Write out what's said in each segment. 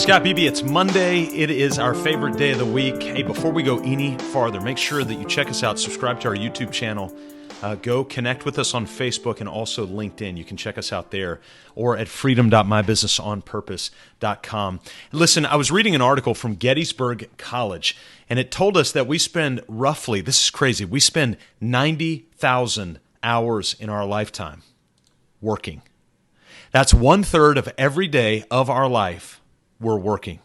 Scott Beebe, it's Monday. It is our favorite day of the week. Hey, before we go any farther, make sure that you check us out, subscribe to our YouTube channel, go connect with us on Facebook and also LinkedIn. You can check us out there or at freedom.mybusinessonpurpose.com. Listen, I was reading an article from Gettysburg College, and it told us that we spend roughly, this is crazy, we spend 90,000 hours in our lifetime working. That's 1/3 of every day of our life we're working.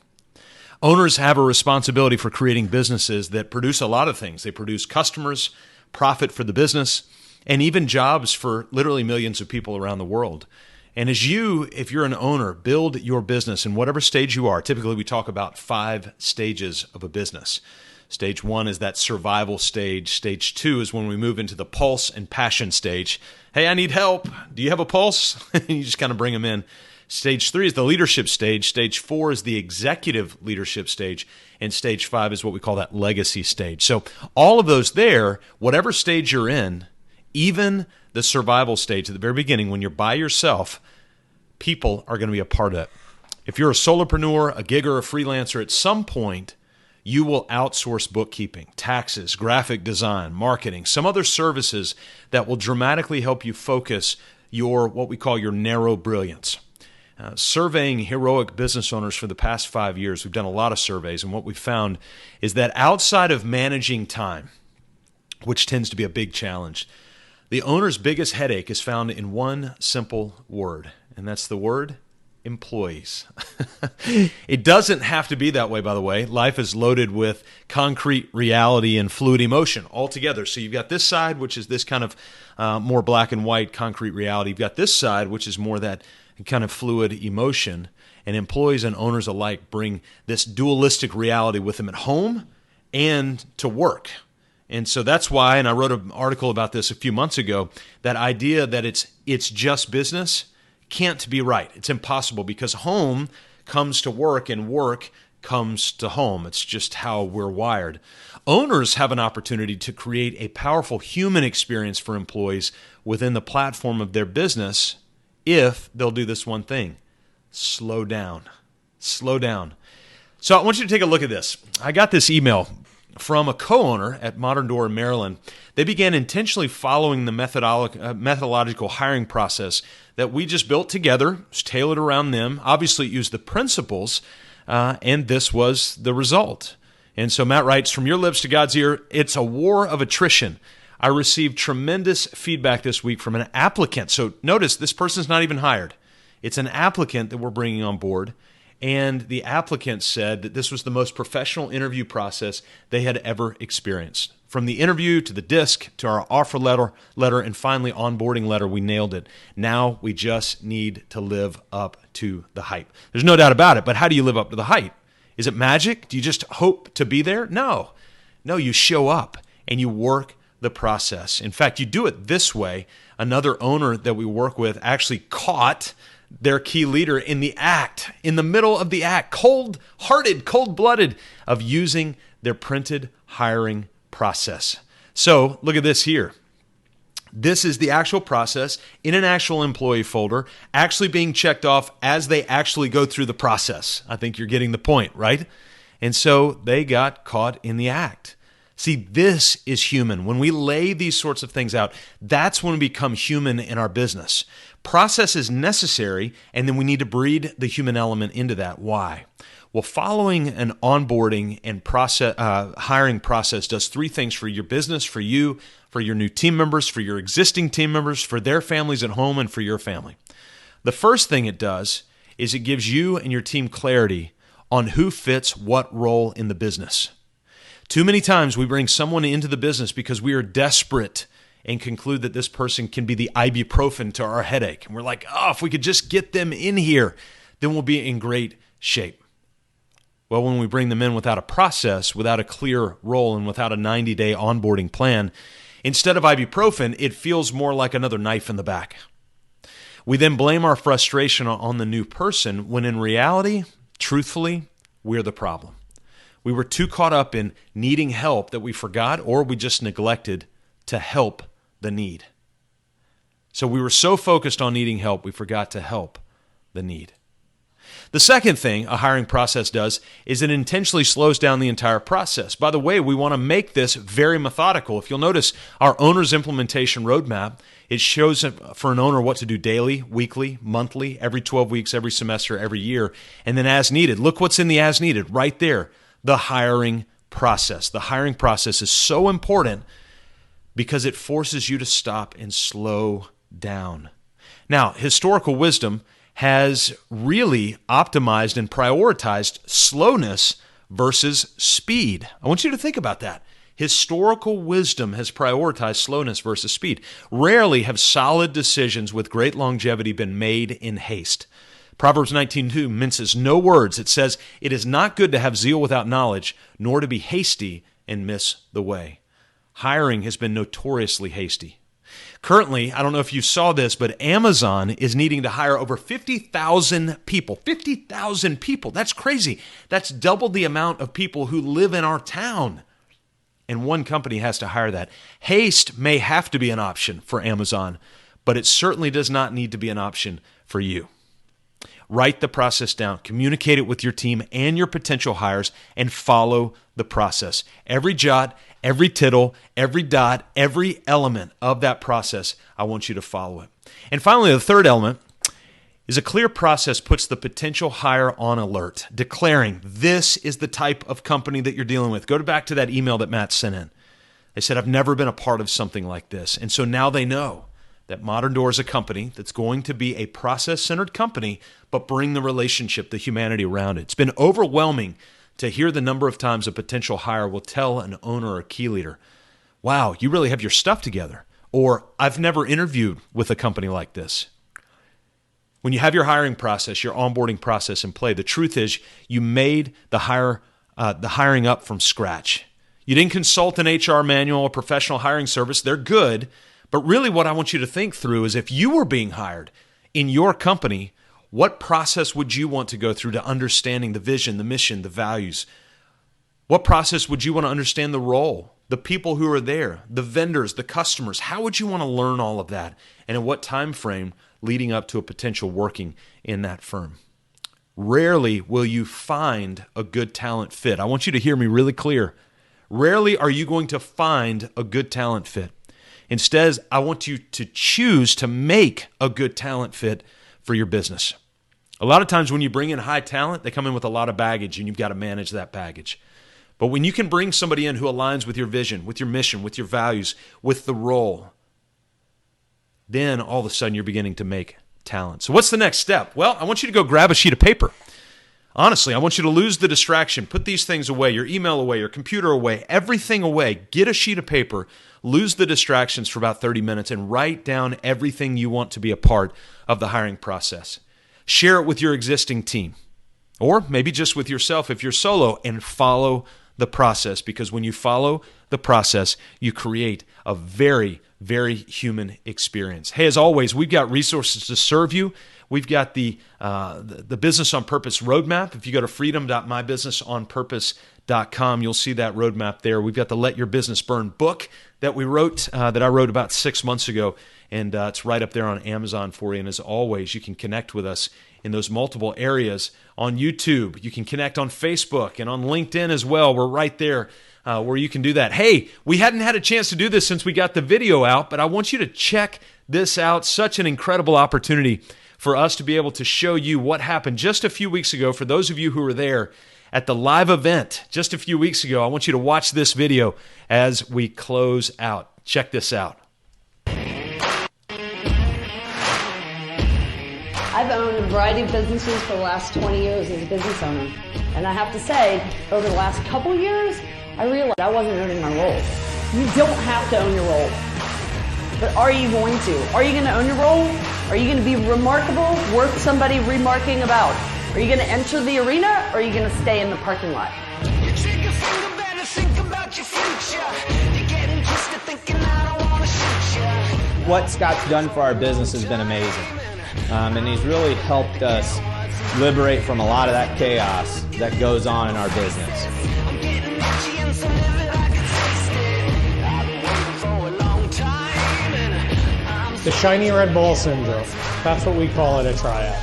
Owners have a responsibility for creating businesses that produce a lot of things. They produce customers, profit for the business, and even jobs for literally millions of people around the world. And as you, if you're an owner, build your business in whatever stage you are, typically we talk about 5 stages of a business. Stage 1 is that survival stage. Stage 2 is when we move into the pulse and passion stage. Hey, I need help. Do you have a pulse? You just kind of bring them in. Stage 3 is the leadership stage. Stage 4 is the executive leadership stage. And stage 5 is what we call that legacy stage. So all of those there, whatever stage you're in, even the survival stage at the very beginning, when you're by yourself, people are going to be a part of it. If you're a solopreneur, a gigger, a freelancer, at some point, you will outsource bookkeeping, taxes, graphic design, marketing, some other services that will dramatically help you focus your, what we call your narrow brilliance. Surveying heroic business owners for the past 5 years, we've done a lot of surveys, and what we've found is that outside of managing time, which tends to be a big challenge, the owner's biggest headache is found in one simple word, and that's the word employees. It doesn't have to be that way, by the way. Life is loaded with concrete reality and fluid emotion altogether. So you've got this side, which is this kind of more black and white concrete reality. You've got this side, which is more that kind of fluid emotion. And employees and owners alike bring this dualistic reality with them at home and to work. And so that's why, and I wrote an article about this a few months ago, that idea that it's just business can't be right. It's impossible, because home comes to work and work comes to home. It's just how we're wired. Owners have an opportunity to create a powerful human experience for employees within the platform of their business if they'll do this one thing: slow down. Slow down. So I want you to take a look at this. I got this email from a co-owner at Modern Door in Maryland. They began intentionally following the methodological hiring process that we just built together. It's tailored around them. Obviously, it used the principles, and this was the result. And so Matt writes, from your lips to God's ear, it's a war of attrition. I received tremendous feedback this week from an applicant. So notice, this person's not even hired. It's an applicant that we're bringing on board. And the applicant said that this was the most professional interview process they had ever experienced. From the interview to the disc to our offer letter, and finally onboarding letter, we nailed it. Now we just need to live up to the hype. There's no doubt about it, but how do you live up to the hype? Is it magic? Do you just hope to be there? No, you show up and you work the process. In fact, you do it this way. Another owner that we work with actually caught their key leader in the act, in the middle of the act, cold-hearted, cold-blooded, of using their printed hiring process. So look at this here. This is the actual process in an actual employee folder, actually being checked off as they actually go through the process. I think you're getting the point, right? And so they got caught in the act. See, this is human. When we lay these sorts of things out, that's when we become human in our business. Process is necessary, and then we need to breed the human element into that. Why? Well, following an onboarding and hiring process does 3 things for your business, for you, for your new team members, for your existing team members, for their families at home, and for your family. The first thing it does is it gives you and your team clarity on who fits what role in the business. Too many times we bring someone into the business because we are desperate and conclude that this person can be the ibuprofen to our headache. And we're like, if we could just get them in here, then we'll be in great shape. Well, when we bring them in without a process, without a clear role, and without a 90-day onboarding plan, instead of ibuprofen, it feels more like another knife in the back. We then blame our frustration on the new person, when in reality, truthfully, we're the problem. We were too caught up in needing help that we forgot, or we just neglected to help the need. So we were so focused on needing help, we forgot to help the need. The second thing a hiring process does is it intentionally slows down the entire process. By the way, we want to make this very methodical. If you'll notice our owner's implementation roadmap, it shows for an owner what to do daily, weekly, monthly, every 12 weeks, every semester, every year, and then as needed. Look what's in the as needed right there, the hiring process. The hiring process is so important because it forces you to stop and slow down. Now, historical wisdom has really optimized and prioritized slowness versus speed. I want you to think about that. Historical wisdom has prioritized slowness versus speed. Rarely have solid decisions with great longevity been made in haste. Proverbs 19:2 minces no words. It says, "It is not good to have zeal without knowledge, nor to be hasty and miss the way." Hiring has been notoriously hasty. Currently, I don't know if you saw this, but Amazon is needing to hire over 50,000 people. 50,000 people. That's crazy. That's double the amount of people who live in our town. And one company has to hire that. Haste may have to be an option for Amazon, but it certainly does not need to be an option for you. Write the process down, communicate it with your team and your potential hires, and follow the process. Every jot, every tittle, every dot, every element of that process, I want you to follow it. And finally, the third element is a clear process puts the potential hire on alert, declaring this is the type of company that you're dealing with. Go back to that email that Matt sent in. They said, I've never been a part of something like this. And so now they know that Modern Door is a company that's going to be a process-centered company, but bring the relationship, the humanity around it. It's been overwhelming to hear the number of times a potential hire will tell an owner or key leader, wow, you really have your stuff together. Or I've never interviewed with a company like this. When you have your hiring process, your onboarding process in play, the truth is you made the hiring up from scratch. You didn't consult an HR manual or professional hiring service. They're good. But really what I want you to think through is if you were being hired in your company, what process would you want to go through to understanding the vision, the mission, the values? What process would you want to understand the role, the people who are there, the vendors, the customers? How would you want to learn all of that? And in what time frame leading up to a potential working in that firm? Rarely will you find a good talent fit. I want you to hear me really clear. Rarely are you going to find a good talent fit. Instead, I want you to choose to make a good talent fit for your business. A lot of times when you bring in high talent, they come in with a lot of baggage and you've got to manage that baggage. But when you can bring somebody in who aligns with your vision, with your mission, with your values, with the role, then all of a sudden you're beginning to make talent. So what's the next step? Well, I want you to go grab a sheet of paper. Honestly, I want you to lose the distraction. Put these things away, your email away, your computer away, everything away. Get a sheet of paper, lose the distractions for about 30 minutes, and write down everything you want to be a part of the hiring process. Share it with your existing team, or maybe just with yourself if you're solo, and follow the process, because when you follow the process, you create a very, very human experience. Hey, as always, we've got resources to serve you. We've got the Business on Purpose roadmap. If you go to freedom.mybusinessonpurpose.com, you'll see that roadmap there. We've got the Let Your Business Burn book that I wrote about 6 months ago, and it's right up there on Amazon for you. And as always, you can connect with us in those multiple areas on YouTube. You can connect on Facebook and on LinkedIn as well. We're right there where you can do that. Hey, we hadn't had a chance to do this since we got the video out, but I want you to check this out. Such an incredible opportunity for us to be able to show you what happened just a few weeks ago. For those of you who were there at the live event just a few weeks ago, I want you to watch this video as we close out. Check this out. I've owned a variety of businesses for the last 20 years as a business owner. And I have to say, over the last couple years, I realized I wasn't owning my role. You don't have to own your role. But are you going to? Are you going to own your role? Are you going to be remarkable, worth somebody remarking about? Are you going to enter the arena, or are you going to stay in the parking lot? You take a finger, better think about your future. You're getting used to thinking I don't want to shoot you. What Scott's done for our business has been amazing. And he's really helped us liberate from a lot of that chaos that goes on in our business. I'm getting itchy and so livid I can taste it. I've been waiting for a long time and I'm The shiny red ball syndrome. That's what we call it at Triad.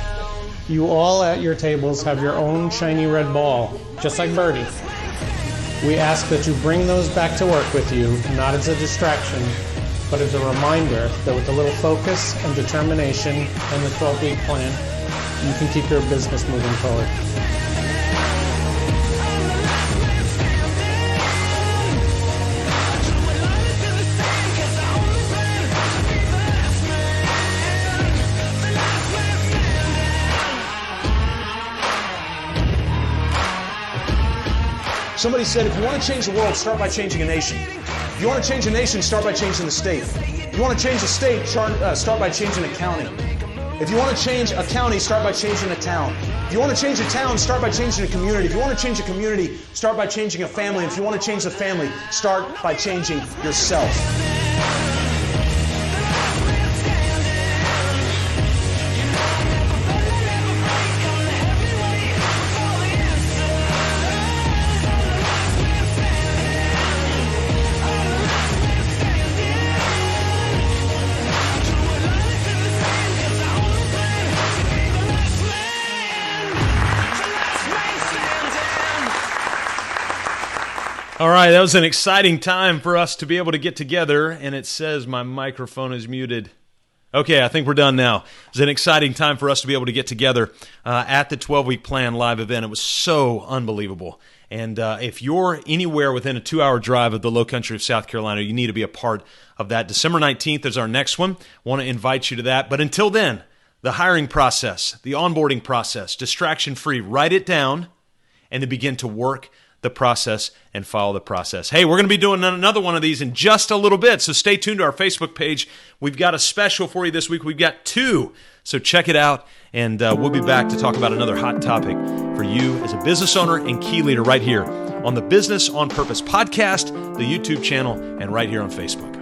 You all at your tables have your own shiny red ball, just like Birdie. We ask that you bring those back to work with you, not as a distraction, but as a reminder that with a little focus and determination and the 12-week plan, you can keep your business moving forward. Somebody said, if you want to change the world, start by changing a nation. If you want to change a nation, start by changing the state. If you want to change a state, start by changing a county. If you want to change a county, start by changing a town. If you want to change a town, start by changing a community. If you want to change a community, start by changing a family. If you want to change the family, start by changing yourself. All right, that was an exciting time for us to be able to get together, and it says my microphone is muted. Okay, I think we're done now. It was an exciting time for us to be able to get together at the 12-week plan live event. It was so unbelievable. And if you're anywhere within a 2-hour drive of the low country of South Carolina, you need to be a part of that. December 19th is our next one. Want to invite you to that. But until then, the hiring process, the onboarding process, distraction-free, write it down and then begin to work the process and follow the process. Hey, we're going to be doing another one of these in just a little bit, so stay tuned to our Facebook page. We've got a special for you this week. We've got 2, so check it out, and we'll be back to talk about another hot topic for you as a business owner and key leader right here on the Business on Purpose podcast, the YouTube channel, and right here on Facebook.